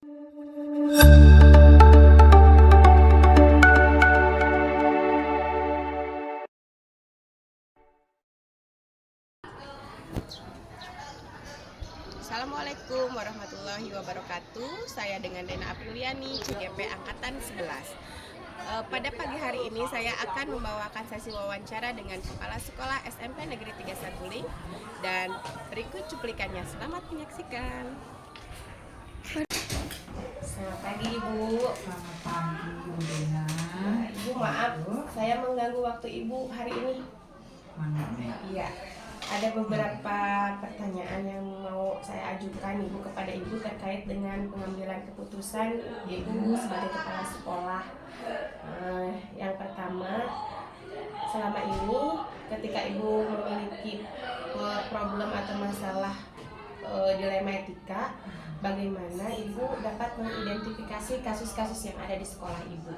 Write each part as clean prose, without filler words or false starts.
Assalamualaikum warahmatullahi wabarakatuh. Saya dengan Dena Apriliani, CGP Angkatan 11. Pada pagi hari ini saya akan membawakan sesi wawancara dengan Kepala Sekolah SMP Negeri 3 Saguling. Dan berikut cuplikannya, selamat menyaksikan. Selamat pagi Ibu. Selamat pagi Bu Dena. Ibu maaf, saya mengganggu waktu Ibu hari ini. Mana? Iya. Ada beberapa pertanyaan yang mau saya ajukan Ibu kepada Ibu terkait dengan pengambilan keputusan Ibu sebagai kepala sekolah. Yang pertama, selama ini ketika Ibu memiliki problem atau masalah dilema etika, bagaimana Ibu dapat mengidentifikasi kasus-kasus yang ada di sekolah Ibu?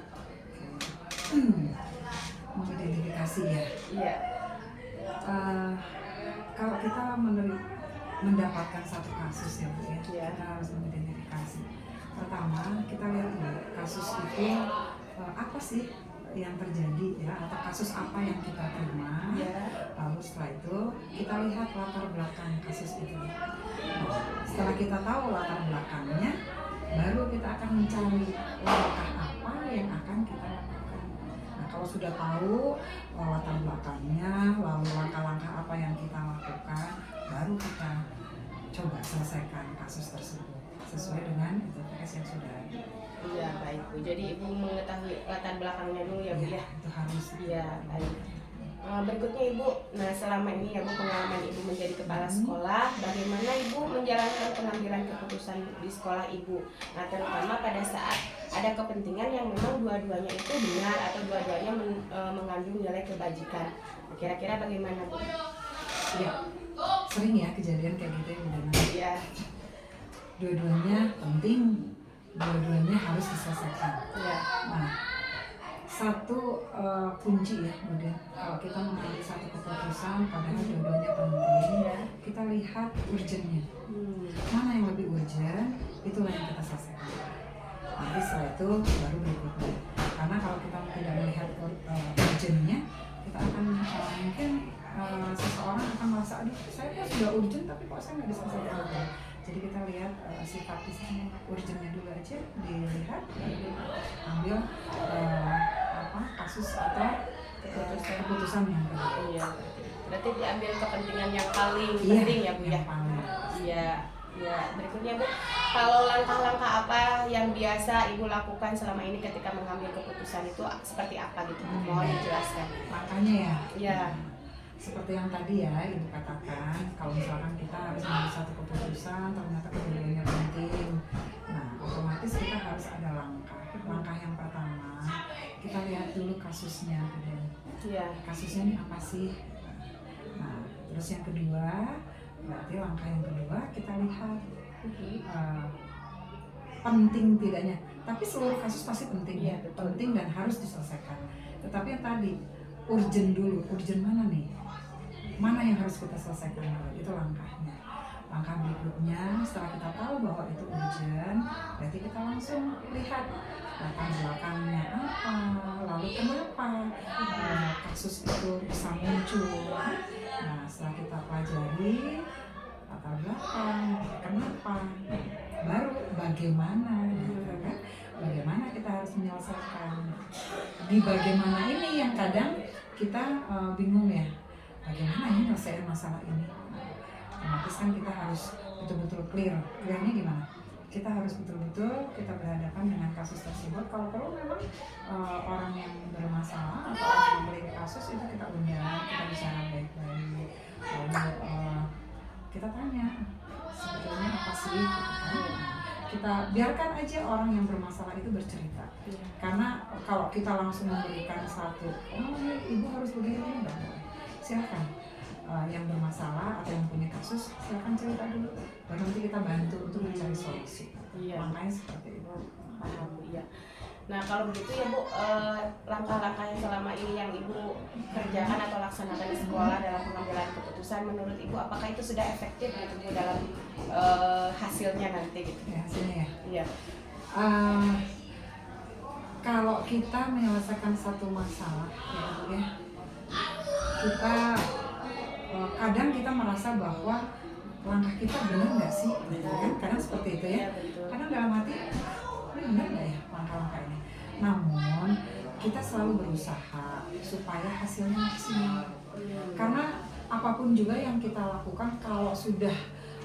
Mengidentifikasi ya? Iya. Kalau kita mendapatkan satu kasus ya Bu ya, kita harus mengidentifikasi. Pertama, kita lihat dulu kasus itu apa sih yang terjadi ya, atau kasus apa yang kita terima. Lalu setelah itu kita lihat latar belakang kasus itu. Setelah kita tahu latar belakangnya, baru kita akan mencari langkah apa yang akan kita lakukan. Nah, kalau sudah tahu latar belakangnya, lalu langkah-langkah apa yang kita lakukan, baru kita coba selesaikan kasus tersebut sesuai dengan identifikasi yang sudah ada. Iya, baik Bu. Jadi Ibu mengetahui latar belakangnya dulu ya Bu ya. Itu harus. Iya, baik. Berikutnya Ibu, nah selama ini ya Bu, pengalaman Ibu menjadi kepala sekolah, bagaimana Ibu menjalankan pengambilan keputusan di sekolah Ibu? Nah, terutama pada saat ada kepentingan yang memang dua-duanya itu benar atau dua-duanya mengandung nilai kebajikan. Kira-kira bagaimana Bu? Ya, sering ya kejadian kayak gitu ya Bu Dena. Iya. Dua-duanya penting, dua-duanya harus diselesaikan. Iya. Nah, satu kunci ya kemudian kalau kita mengambil satu keputusan padahal dua-duanya penting, kita lihat urgennya. Mana yang lebih urgent, itulah yang kita selesaikan. Nanti setelah itu baru berikutnya. Karena kalau kita tidak melihat urgennya, kita akan mungkin seseorang akan merasa, aduh saya kan sudah urgent tapi kok saya nggak diselesaikan. Jadi kita lihat sifat urgennya dulu aja, dilihat, ambil kasus atau keputusan yang kedua. Iya. Berarti diambil kepentingan yang paling penting ya Bu ya. Iya. Ya, berikutnya Bu, kalau langkah-langkah apa yang biasa Ibu lakukan selama ini ketika mengambil keputusan itu seperti apa gitu? Mohon dijelaskan. Makanya ya. Iya. Seperti yang tadi ya Ibu katakan, kalau misalkan kita harus mengambil satu keputusan, ternyata kemudiannya penting. Nah, otomatis kita harus ada langkah. Langkah yang pertama, kita lihat dulu kasusnya. Iya. Kasusnya ini apa sih? Nah, terus yang kedua, berarti langkah yang kedua kita lihat penting tidaknya. Tapi seluruh kasus pasti penting ya, penting dan harus diselesaikan. Tetapi yang tadi, urgent dulu, urgent mana nih? Mana yang harus kita selesaikan dulu? Itu langkahnya. Langkah berikutnya, setelah kita tahu bahwa itu urgent, berarti kita langsung lihat latar belakangnya apa, lalu kenapa kasus itu bisa muncul. Nah, setelah kita pelajari latar belakang, kenapa, baru bagaimana, kan? Bagaimana kita harus menyelesaikan. Di bagaimana ini yang kadang kita bingung ya, bagaimana ini menyelesaikan masalah ini. Otomatis kan kita harus betul-betul clearnya gimana? Kita harus betul-betul kita berhadapan dengan kasus tersebut. Kalau perlu memang orang yang bermasalah atau orang yang memiliki kasus itu kita undang, kita bicara baik-baik. Lalu kita tanya sebetulnya apa sih? Kita biarkan aja orang yang bermasalah itu bercerita. Karena kalau kita langsung memberikan satu, ibu harus begini, enggak boleh. Silakan. Yang bermasalah atau yang punya kasus silakan cerita dulu, baru nanti kita bantu untuk mencari solusi. Makanya seperti itu. Iya. Nah, kalau begitu ya Bu, langkah-langkah yang selama ini yang Ibu kerjakan atau laksanakan di sekolah dalam pengambilan keputusan, menurut Ibu apakah itu sudah efektif gitu Bu dalam hasilnya nanti gitu. Ya, hasilnya ya. Iya. Kalau kita menyelesaikan satu masalah ya, kita kadang kita merasa bahwa langkah kita benar nggak sih, gitu kan? Kadang seperti itu ya. Kadang dalam hati, ini benar nggak ya langkah-langkah ini? Namun kita selalu berusaha supaya hasilnya maksimal. Karena apapun juga yang kita lakukan, kalau sudah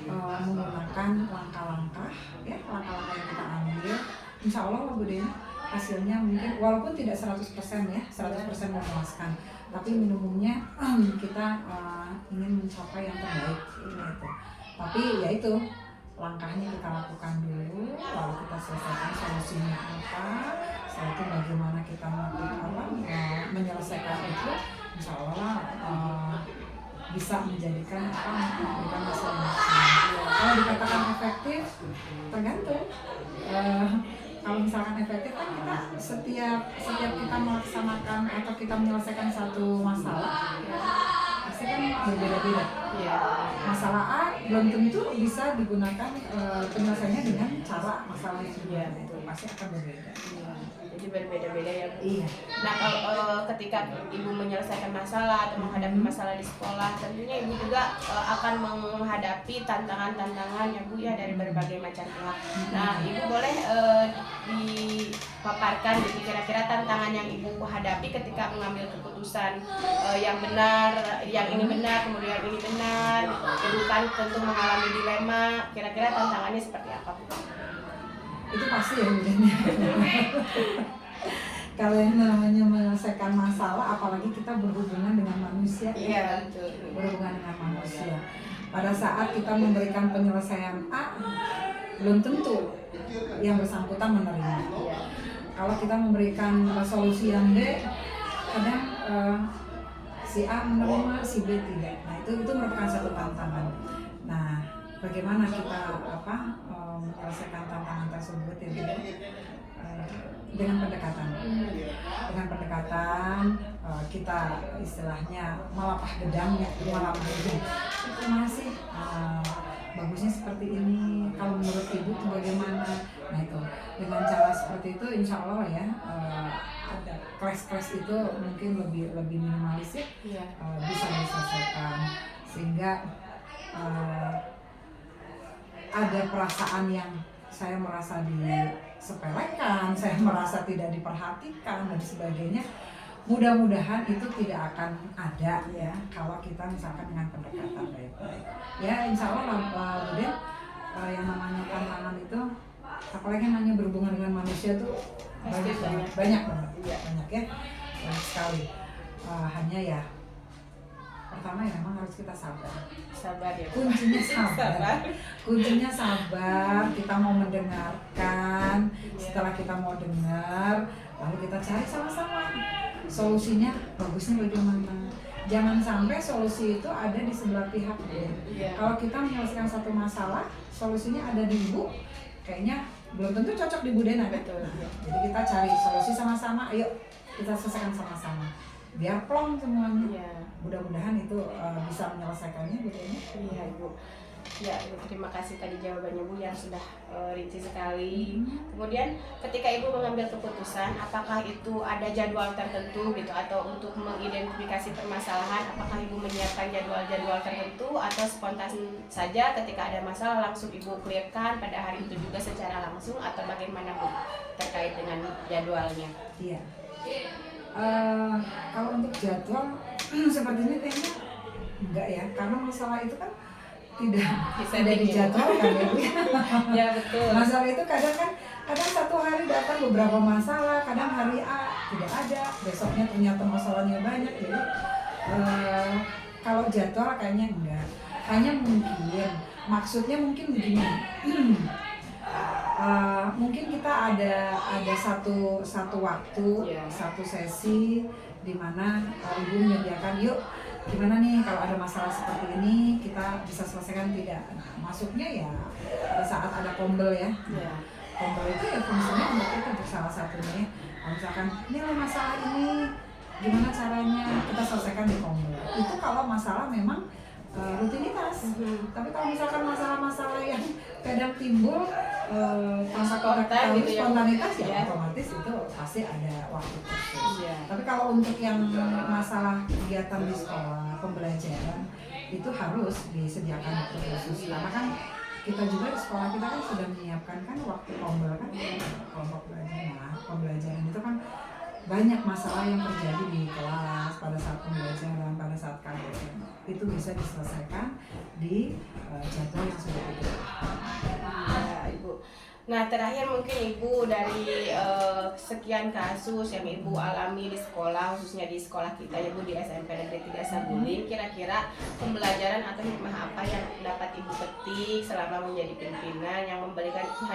menggunakan langkah-langkah ya, langkah-langkah yang kita ambil, insya Allah Bu Deni, hasilnya mungkin walaupun tidak 100% ya, 100% memuaskan, tapi minimumnya kita ingin mencapai yang terbaik gitu. Tapi ya itu, langkahnya kita lakukan dulu, lalu kita selesaikan solusinya apa, setelah itu bagaimana kita menyelesaikan itu, insya Allah bisa menjadikan memberikan hasil yang maksimal. Kalau dikatakan efektif, tergantung. Kalau misalkan efektif kan kita setiap kita melaksanakan atau kita menyelesaikan satu masalah, pasti kan berbeda-beda. Masalah A belum tentu bisa digunakan penyelesaiannya dengan cara masalah yang berbeda. Itu pasti akan berbeda. Jadi berbeda-beda ya Bu. Iya. Nah kalau ketika Ibu menyelesaikan masalah atau menghadapi masalah di sekolah, tentunya Ibu juga akan menghadapi tantangan-tantangan ya Bu ya, dari berbagai macam pihak. Nah Ibu boleh dipaparkan gitu kira-kira tantangan yang Ibu hadapi ketika mengambil keputusan yang benar, yang ini benar, kemudian ini benar. Ibu kan tentu mengalami dilema. Kira-kira tantangannya seperti apa Bu? Itu pasti ya kalau yang namanya menyelesaikan masalah, apalagi kita berhubungan dengan manusia, iya, betul. Berhubungan dengan manusia. Pada saat kita memberikan penyelesaian A, belum tentu yang bersangkutan menerima. Kalau kita memberikan solusi yang B, kadang si A menerima, si B tidak. Nah itu merupakan satu tantangan. Nah bagaimana kita menyelesaikan tantangan tersebut ya, dengan pendekatan kita istilahnya melapah gedangnya, gimana sih bagusnya seperti ini, kalau menurut Ibu itu bagaimana. Nah itu dengan cara seperti itu insya Allah ya, ada clash itu mungkin lebih minimalis ya, bisa diselesaikan, sehingga ada perasaan yang saya merasa disepelekan, saya merasa tidak diperhatikan dan sebagainya. Mudah-mudahan itu tidak akan ada ya kalau kita misalkan dengan pendekatan baik-baik. Ya insya Allah Buden, yang namanya tantangan itu, apalagi yang namanya berhubungan dengan manusia tuh banyak ya, banyak sekali. Hanya ya pertama ya memang harus kita sabar ya. Kuncinya sabar, kita mau mendengarkan. Setelah kita mau dengar, lalu kita cari sama-sama solusinya bagusnya bagaimana. Jangan sampai solusi itu ada di sebelah pihak. Kalau kita menyelesaikan satu masalah, solusinya ada di Ibu, kayaknya belum tentu cocok di Bu Dena kan? Jadi kita cari solusi sama-sama, ayo kita selesaikan sama-sama biar plong semuanya. Mudah-mudahan itu bisa menyelesaikannya Bu Dena. Iya Ibu. Ya Ibu, terima kasih tadi jawabannya Bu yang sudah rinci sekali. Kemudian ketika Ibu mengambil keputusan, apakah itu ada jadwal tertentu gitu, atau untuk mengidentifikasi permasalahan, apakah Ibu menyiapkan jadwal-jadwal tertentu atau spontan saja ketika ada masalah langsung Ibu clearkan pada hari itu juga secara langsung, atau bagaimana Bu terkait dengan jadwalnya? Iya. Kalau untuk jadwal sepertinya kayaknya enggak ya, karena masalah itu kan tidak dijadwalkan ya Bu. Ya betul. Masalah itu kadang satu hari datang beberapa masalah, kadang hari A tidak ada, besoknya ternyata masalahnya banyak. Jadi kalau jadwal kayaknya enggak. Hanya maksudnya mungkin begini. Mungkin kita ada satu waktu, satu sesi di mana Ibu menyediakan, yuk gimana nih kalau ada masalah seperti ini kita bisa selesaikan tidak. Nah, masuknya ya pada saat ada kombel ya. Kombel itu ya fungsinya untuk salah satunya. Kalau misalkan ini loh masalah ini, gimana caranya kita selesaikan di kombel. Itu kalau masalah memang rutinitas. Tapi kalau misalkan masalah-masalah yang kadang timbul tanpa kita ketahui gitu ya. spontanitas ya Iya. otomatis itu pasti ada waktu khusus. Iya. Tapi kalau untuk yang masalah kegiatan di sekolah, pembelajaran itu harus disediakan waktu khusus. Karena kan kita juga di sekolah kita kan sudah menyiapkan kan waktu kombel kan, kelompok belajar. Nah, pembelajaran itu kan banyak masalah yang terjadi di kelas pada saat pembelajaran, pada saat KBM itu bisa diselesaikan di jadwal yang sudah ditentukan. Ya, Ibu. Nah, terakhir mungkin Ibu dari sekian kasus yang Ibu alami di sekolah, khususnya di sekolah kita ya Bu, di SMP Negeri 3 Saguling, kira-kira pembelajaran atau hikmah apa yang dapat Ibu petik selama menjadi pimpinan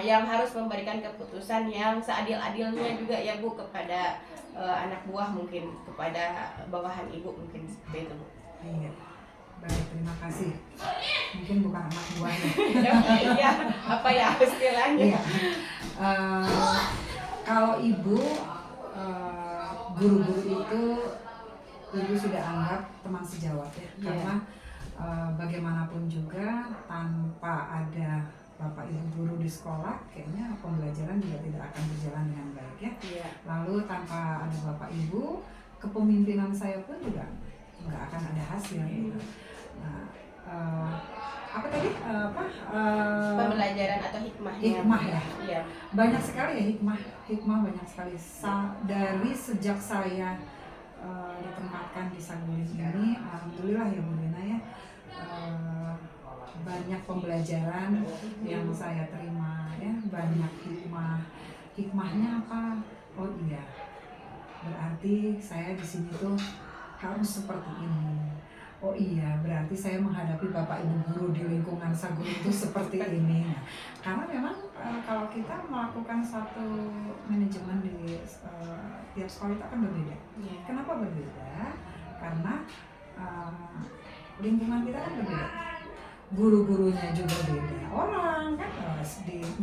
yang harus memberikan keputusan yang seadil-adilnya juga ya Bu kepada anak buah, mungkin kepada bawahan Ibu, mungkin seperti itu Bu. Iya. Baik, terima kasih. Mungkin bukan anak buahnya. Iya, apa ya istilahnya? Iya. Kalau ibu, guru-guru itu ibu sudah anggap teman sejawat ya. Iya. Karena bagaimanapun juga tanpa ada bapak ibu guru di sekolah, kayaknya pembelajaran juga tidak akan berjalan dengan baik ya. Iya. Lalu tanpa ada bapak ibu, kepemimpinan saya pun juga nggak akan ada hasil gitu. Nah, apa tadi? Pembelajaran atau hikmahnya? Hikmah ya. Iya. Banyak sekali ya hikmah banyak sekali. Dari sejak saya ditempatkan di Saguling ini, alhamdulillah ya Bu Dina ya, banyak pembelajaran yang saya terima ya, banyak hikmahnya apa? Oh iya, berarti saya di sini tuh harus seperti ini. Oh iya, berarti saya menghadapi bapak ibu guru di lingkungan Saguling itu seperti ini. Nah, karena memang kalau kita melakukan satu manajemen di tiap sekolah itu akan berbeda. Iya. Kenapa berbeda? Karena lingkungan kita kan berbeda. Guru-gurunya juga beda. Orang kan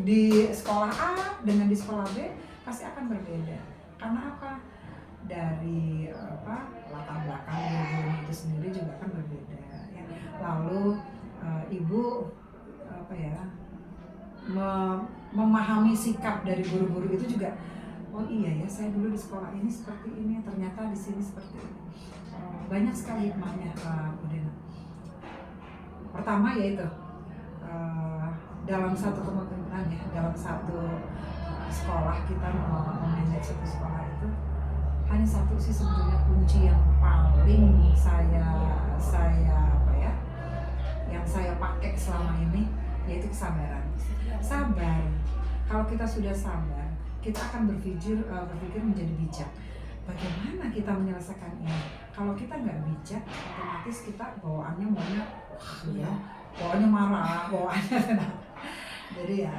di sekolah A dengan di sekolah B pasti akan berbeda. Karena apa? Dari latar belakang guru itu sendiri juga kan berbeda ya. Lalu ibu memahami sikap dari guru-guru itu juga, oh iya ya, saya dulu di sekolah ini seperti ini, ternyata di sini seperti ini. Banyak sekali hikmahnya Bu Dena. Pertama yaitu dalam satu kepemimpinan ya, dalam satu sekolah kita memanage satu sekolah itu hanya satu sih sebetulnya kunci yang paling yang saya pakai selama ini, yaitu kesabaran. Sabar. Kalau kita sudah sabar, kita akan berpikir menjadi bijak. Bagaimana kita menyelesaikan ini? Kalau kita nggak bijak, otomatis kita bawaannya bawaannya marah, bawaannya tenang. Jadi ya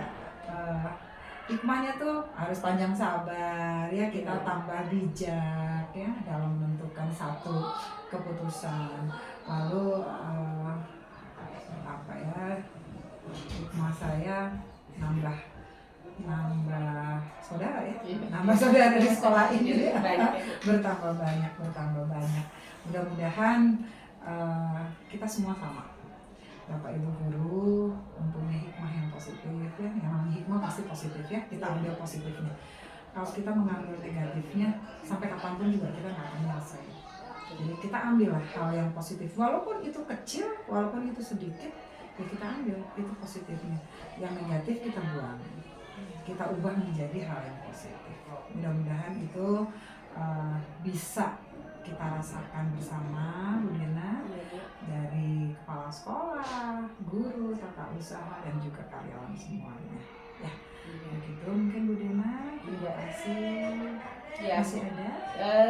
hikmahnya tuh harus panjang sabar ya, kita tambah bijak ya dalam menentukan satu keputusan. Lalu hikmah saya nambah saudara ya, nambah saudara di sekolah ini ya. bertambah banyak. Mudah-mudahan kita semua sama. Bapak Ibu guru mempunyai hikmah yang positif ya, yang hikmah pasti positif ya, kita ambil positifnya. Kalau kita mengambil negatifnya, sampai kapanpun juga kita nggak akan selesai. Jadi kita ambillah hal yang positif, walaupun itu kecil, walaupun itu sedikit, ya kita ambil itu positifnya. Yang negatif kita buang, kita ubah menjadi hal yang positif. Mudah-mudahan itu bisa kita rasakan bersama Bu Dena, dari kepala sekolah, guru, tata usaha, dan juga karyawan semuanya. Ya, begitu mungkin Bu Dena. Terima kasih. Ya, masih ada?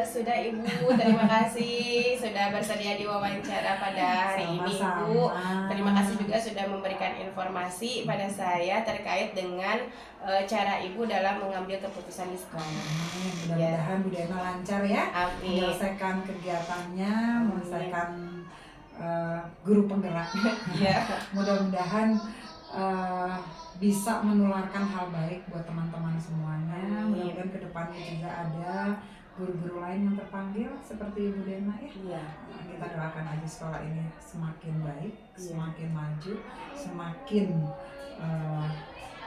Sudah Ibu, terima kasih sudah bersedia diwawancara pada hari ini Ibu. Terima kasih juga sudah memberikan informasi pada saya terkait dengan cara Ibu dalam mengambil keputusan di sekolah. Mudah-mudahan Bu Dena lancar ya. Amin. Menyelesaikan kegiatannya, menyelesaikan guru penggerak. Ya. Mudah-mudahan bisa menularkan hal baik buat teman-teman semuanya. Mudah-mudahan kedepannya juga ada guru-guru lain yang terpanggil seperti Ibu Dena ya. Iya. Nah, kita doakan aja sekolah ini semakin baik, Iya. semakin maju, semakin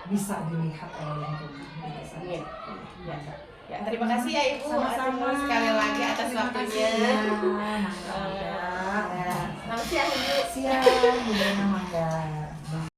bisa dilihat oleh lingkungan. Gitu saja. Amin. Ya. Ya, terima kasih ya Ibu. Sama-sama. Aduh, sekali lagi atas Terima waktunya. kasih ya. Mangga. Selamat siang Ibu. Siang, Bu Dena, mangga.